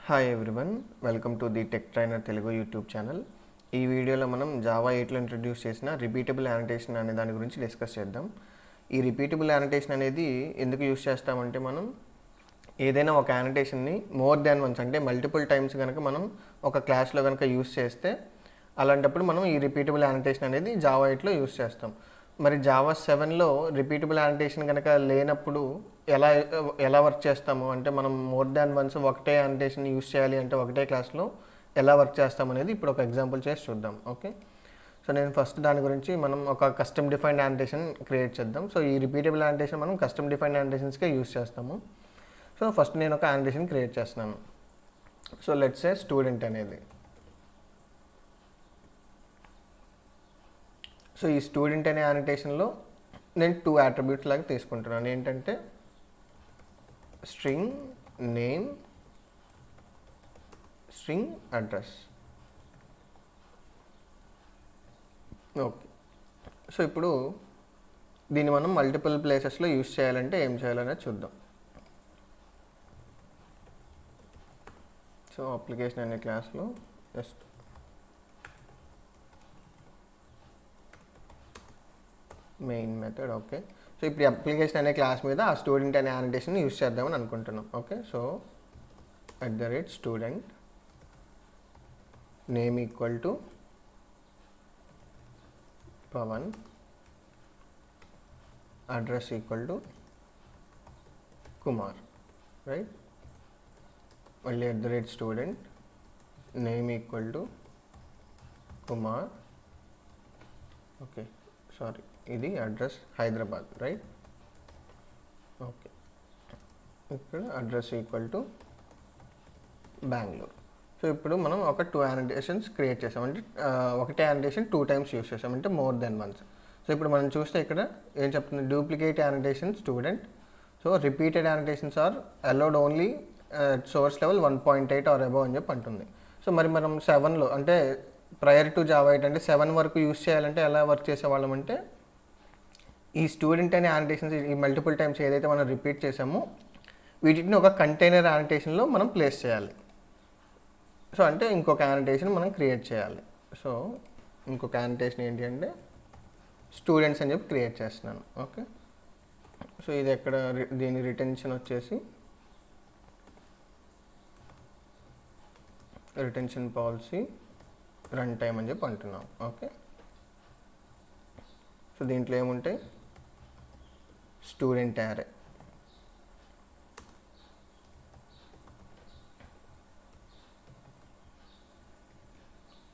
Hi everyone, welcome to the tech trainer Telugu YouTube channel. ఈ వీడియోలో మనం జావా 8లో ఇంట్రడ్యూస్ చేసిన రిపీటబుల్ యానోటేషన్ అనే దాని గురించి డిస్కస్ చేద్దాం. ఈ రిపీటబుల్ యానోటేషన్ అనేది ఎందుకు యూస్ చేస్తామంటే, మనం ఏదైనా ఒక యానోటేషన్ని మోర్ దాన్ వన్స్ అంటే మల్టిపుల్ టైమ్స్ కనుక మనం ఒక క్లాస్లో కనుక యూస్ చేస్తే, అలాంటప్పుడు మనం ఈ రిపీటబుల్ యానోటేషన్ అనేది జావా 8లో యూస్ చేస్తాం. మరి జావా 7లో రిపీటబుల్ యానోటేషన్ కనుక లేనప్పుడు ఎలా వర్క్ చేస్తాము అంటే, మనం మోర్ దాన్ వన్స్ ఒకటే యానోటేషన్ యూస్ చేయాలి అంటే ఒకటే క్లాస్లో ఎలా వర్క్ చేస్తాం అనేది ఇప్పుడు ఒక ఎగ్జాంపుల్ చేసి చూద్దాం. ఓకే, సో నేను ఫస్ట్ దాని గురించి మనం ఒక కస్టమ్ డిఫైన్డ్ యానోటేషన్ క్రియేట్ చేద్దాం. సో ఈ రిపీటబుల్ యానోటేషన్ మనం కస్టమ్ డిఫైన్డ్ యానోటేషన్స్కే యూస్ చేస్తాము. సో ఫస్ట్ నేను ఒక యానోటేషన్ క్రియేట్ చేస్తున్నాను. సో లెట్స్ సే స్టూడెంట్ అనేది. సో ఈ స్టూడెంట్ అనే యానోటేషన్లో నేను 2 అట్రిబ్యూట్స్ లాగా తీసుకుంటున్నాను. ఏంటంటే string name, string address. Okay, so ఇప్పుడు దీన్ని మనం మల్టిపుల్ ప్లేసెస్లో యూస్ చేయాలంటే ఏం చేయాలనేది చూద్దాం. సో అప్లికేషన్ అనే క్లాస్లో just main method. Okay, so ఇప్పుడు అప్లికేషన్ అనే క్లాస్ మీద ఆ స్టూడెంట్ అనే యానోటేషన్ యూస్ చేద్దామని అనుకుంటున్నాం. Okay, so @student name equal to Pavan, address equal to Kumar, right. మళ్ళీ @student name equal to Kumar. Okay, sorry, ఇది అడ్రస్ హైదరాబాద్, రైట్. ఓకే, ఇక్కడ address equal to Bengaluru. So ఇప్పుడు మనం ఒక 2 యానోటేషన్స్ క్రియేట్ చేసాం. అంటే ఒకటే యానోటేషన్ 2 టైమ్స్ యూస్ చేసాం, అంటే మోర్ దెన్ వన్స్. సో ఇప్పుడు మనం చూస్తే ఇక్కడ ఏం చెప్తుంది, duplicate annotation student. So repeated annotations are allowed only source level 1.8 or above అని చెప్పి అంటుంది. సో మరి మనం 7లో అంటే ప్రయర్ టు జావా 8 అంటే 7 వరకు యూస్ చేయాలంటే ఎలా వర్క్ చేసేవాళ్ళం అంటే, ఈ స్టూడెంట్ అనే యానోటేషన్స్ ఈ మల్టిపుల్ టైమ్స్ ఏదైతే మనం రిపీట్ చేసామో వీటిని ఒక కంటైనర్ యానోటేషన్లో మనం ప్లేస్ చేయాలి. సో అంటే ఇంకొక యానోటేషన్ మనం క్రియేట్ చేయాలి. సో ఇంకొక యానోటేషన్ ఏంటి అంటే స్టూడెంట్స్ అని చెప్పి క్రియేట్ చేస్తున్నాను. ఓకే, సో ఇది ఎక్కడ దీని రిటెన్షన్ వచ్చేసి రిటెన్షన్ పాలసీ రన్ టైమ్ అని చెప్పి అంటున్నాం. ఓకే, సో దీంట్లో ఏముంటాయి, స్టూడెంట్ యారే.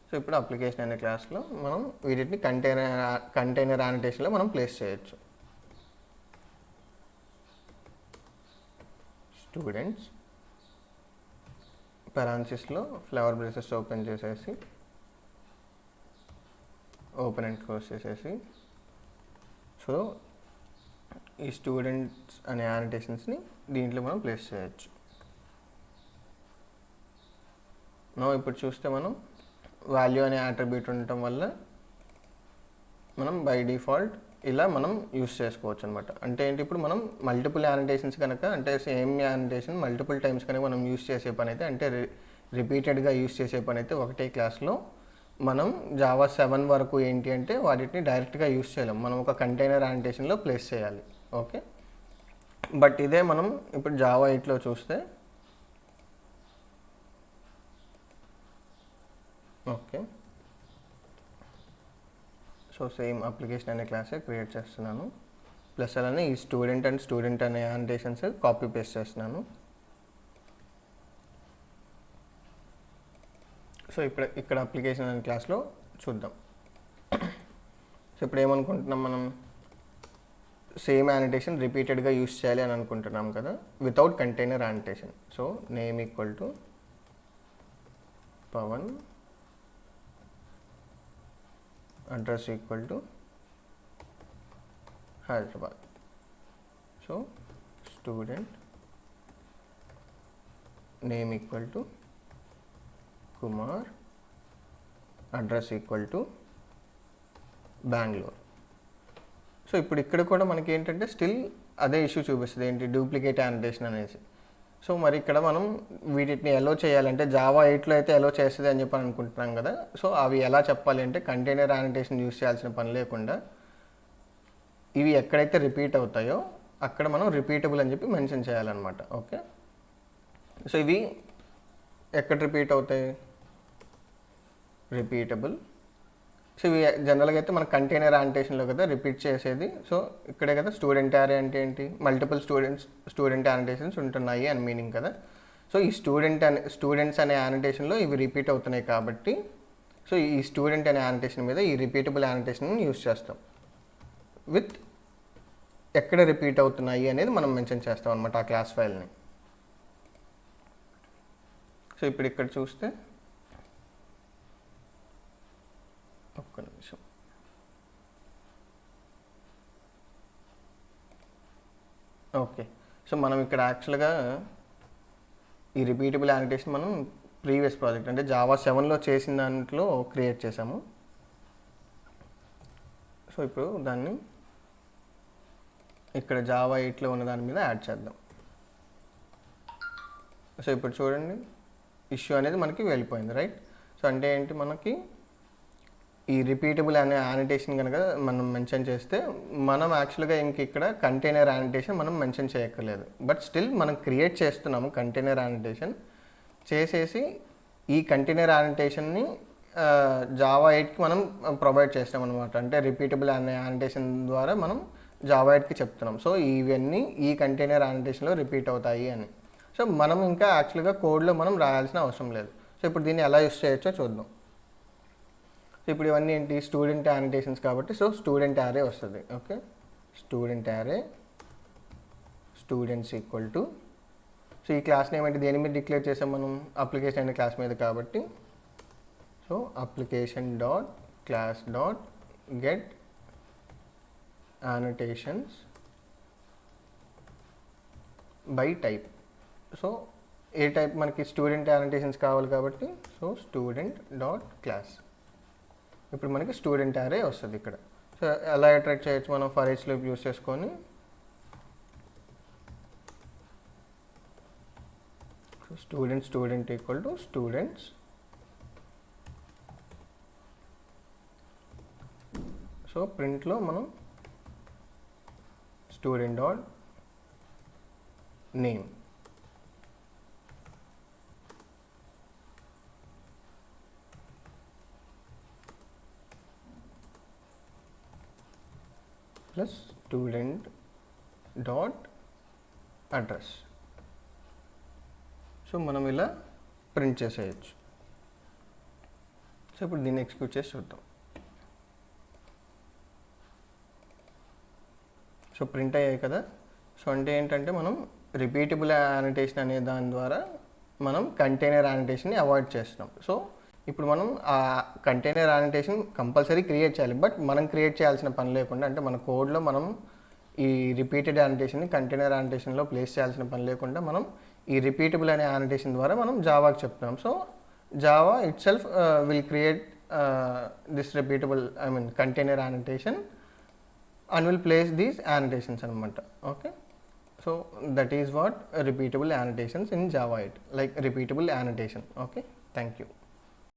సో ఇప్పుడు అప్లికేషన్ అనే క్లాస్లో మనం వీటిని కంటైనర్ యానోటేషన్లో మనం ప్లేస్ చేయొచ్చు. స్టూడెంట్స్ పెరాన్సిస్లో ఫ్లవర్ బ్రేసెస్ ఓపెన్ చేసేసి ఓపెన్ అండ్ క్లోజ్ చేసేసి, సో ఈ స్టూడెంట్స్ అనే యానోటేషన్స్ని దీంట్లో మనం ప్లేస్ చేయొచ్చు. ఇప్పుడు చూస్తే మనం వాల్యూ అనే అట్రిబ్యూట్ ఉండటం వల్ల మనం బై డిఫాల్ట్ ఇలా మనం యూస్ చేసుకోవచ్చు అనమాట. అంటే ఏంటి, ఇప్పుడు మనం మల్టిపుల్ యానోటేషన్స్ కనుక అంటే సేమ్ యానోటేషన్ మల్టిపుల్ టైమ్స్ కనుక మనం యూస్ చేసే పని అయితే, అంటే రిపీటెడ్గా యూస్ చేసే పని అయితే ఒకటే క్లాస్లో మనం జావా 7 వరకు ఏంటి అంటే వాటిని డైరెక్ట్గా యూస్ చేయలేం, మనం ఒక కంటైనర్ యానోటేషన్లో ప్లేస్ చేయాలి. ఓకే, బట్ ఇదే మనం ఇప్పుడు జావా 8లో చూస్తే, ఓకే, సో సేమ్ అప్లికేషన్ అనే క్లాసే క్రియేట్ చేస్తున్నాను. ప్లస్ అలానే ఈ స్టూడెంట్ అనే యానోటేషన్స్ కాపీ పేస్ట్ చేస్తున్నాను. సో ఇక్కడ అప్లికేషన్ అనే క్లాస్లో చూద్దాం. సో ఇప్పుడు ఏమనుకుంటున్నాం, మనం సేమ్ యానోటేషన్ రిపీటెడ్గా యూస్ చేయాలి అని అనుకుంటున్నాం కదా, without container annotation. So name equal to Pavan, address equal to Hyderabad. So student name equal to Kumar, address equal to Bengaluru. So ఇప్పుడు ఇక్కడ కూడా మనకి ఏంటంటే స్టిల్ అదే ఇష్యూ చూపిస్తుంది, ఏంటి, డూప్లికేట్ యానోటేషన్ అనేసి. సో మరి ఇక్కడ మనం వీటిని ఎలో చేయాలంటే జావా 8లో అయితే ఎలో చేస్తుంది అని చెప్పి అనుకుంటున్నాం కదా. సో అవి ఎలా చెప్పాలి అంటే కంటైనర్ యానిటేషన్ యూస్ చేయాల్సిన పని లేకుండా ఇవి ఎక్కడైతే రిపీట్ అవుతాయో అక్కడ మనం రిపీటబుల్ అని చెప్పి మెన్షన్ చేయాలన్నమాట. ఓకే, సో ఇవి ఎక్కడ రిపీట్ అవుతాయి, రిపీటబుల్. సో ఇవి జనరల్గా అయితే మన కంటైనర్ యానిటేషన్లో కదా రిపీట్ చేసేది. సో ఇక్కడే కదా స్టూడెంట్ యారే అంటే ఏంటి, మల్టిపుల్ స్టూడెంట్ యానిటేషన్స్ ఉంటున్నాయి అని మీనింగ్ కదా. సో ఈ స్టూడెంట్స్ అనే యానిటేషన్లో ఇవి రిపీట్ అవుతున్నాయి కాబట్టి సో ఈ స్టూడెంట్ అనే యానిటేషన్ మీద ఈ రిపీటబుల్ యానిటేషన్ యూస్ చేస్తాం. విత్ ఎక్కడ రిపీట్ అవుతున్నాయి అనేది మనం మెన్షన్ చేస్తాం అనమాట ఆ క్లాస్ ఫైల్ని. సో ఇప్పుడు ఇక్కడ చూస్తే ఒక్క నిమిషం. ఓకే, సో మనం ఇక్కడ యాక్చువల్గా ఈ రిపీటబుల్ యానిటేషన్ మనం ప్రీవియస్ ప్రాజెక్ట్ అంటే జావా 7లో చేసిన దాంట్లో క్రియేట్ చేసాము. సో ఇప్పుడు దాన్ని ఇక్కడ జావా 8లో ఉన్న దాని మీద యాడ్ చేద్దాం. సో ఇప్పుడు చూడండి ఇష్యూ అనేది మనకి వెళ్ళిపోయింది, రైట్. సో అంటే ఏంటి, మనకి ఈ రిపీటబుల్ అనే యానిటేషన్ కనుక మనం మెన్షన్ చేస్తే మనం యాక్చువల్గా ఇంక ఇక్కడ కంటైనర్ యానిటేషన్ మనం మెన్షన్ చేయక్కర్లేదు. బట్ స్టిల్ మనం క్రియేట్ చేస్తున్నాము కంటైనర్ యానిటేషన్ చేసేసి ఈ కంటైనర్ యానిటేషన్ని జావా 8కి మనం ప్రొవైడ్ చేస్తాం అనమాట. అంటే రిపీటబుల్ అనే యానిటేషన్ ద్వారా మనం జావా 8కి చెప్తున్నాం. సో ఇవన్నీ ఈ కంటైనర్ యానిటేషన్లో రిపీట్ అవుతాయి అని. సో మనం ఇంకా యాక్చువల్గా కోడ్లో మనం రాయాల్సిన అవసరం లేదు. సో ఇప్పుడు దీన్ని ఎలా యూస్ చేయొచ్చో చూద్దాం. సో ఇప్పుడు ఇవన్నీ ఏంటి, స్టూడెంట్ యానిటేషన్స్ కాబట్టి సో స్టూడెంట్ యారే వస్తుంది. Okay, student array students equal to, so ఈ క్లాస్ నేమ్ ఏంటి, దేని మీద డిక్లేర్ చేసాం మనం, అప్లికేషన్ అనే క్లాస్ మీద కాబట్టి so application dot class dot get annotations by type. So A type మనకి స్టూడెంట్ యానిటేషన్స్ కావాలి కాబట్టి సో స్టూడెంట్ డాట్ క్లాస్. ఇప్పుడు మనకి స్టూడెంట్ యారే వస్తుంది ఇక్కడ. సో ఎలా అట్రాక్ట్ చేయొచ్చు మనం, ఫర్ ఈచ్ లూప్ యూస్ చేసుకొని student equal to students. So ప్రింట్లో మనం student dot name plus student dot address. So మనం ఇలా ప్రింట్ చేసేయచ్చు. సో ఇప్పుడు దీన్ని ఎగ్జిక్యూట్ చేసి చూద్దాం. సో ప్రింట్ అయ్యాయి కదా. సో అంటే ఏంటంటే మనం రిపీటబుల్ యానిటేషన్ అనే దాని ద్వారా మనం కంటైనర్ యానిటేషన్ని అవాయిడ్ చేస్తున్నాం. సో ఇప్పుడు మనం ఆ కంటైనర్ యానిటేషన్ కంపల్సరీ క్రియేట్ చేయాలి. బట్ మనం క్రియేట్ చేయాల్సిన పని లేకుండా, అంటే మన కోడ్లో మనం ఈ రిపీటెడ్ యానిటేషన్ని కంటైనర్ యానిటేషన్లో ప్లేస్ చేయాల్సిన పని లేకుండా మనం ఈ రిపీటబుల్ అనే యానిటేషన్ ద్వారా మనం జావాకి చెప్తున్నాం. So Java it self will create this repeatable container యానిటేషన్ and will place these annotations anamata. Okay, so that is what repeatable annotations in Java 8, like repeatable annotation. Okay, thank you.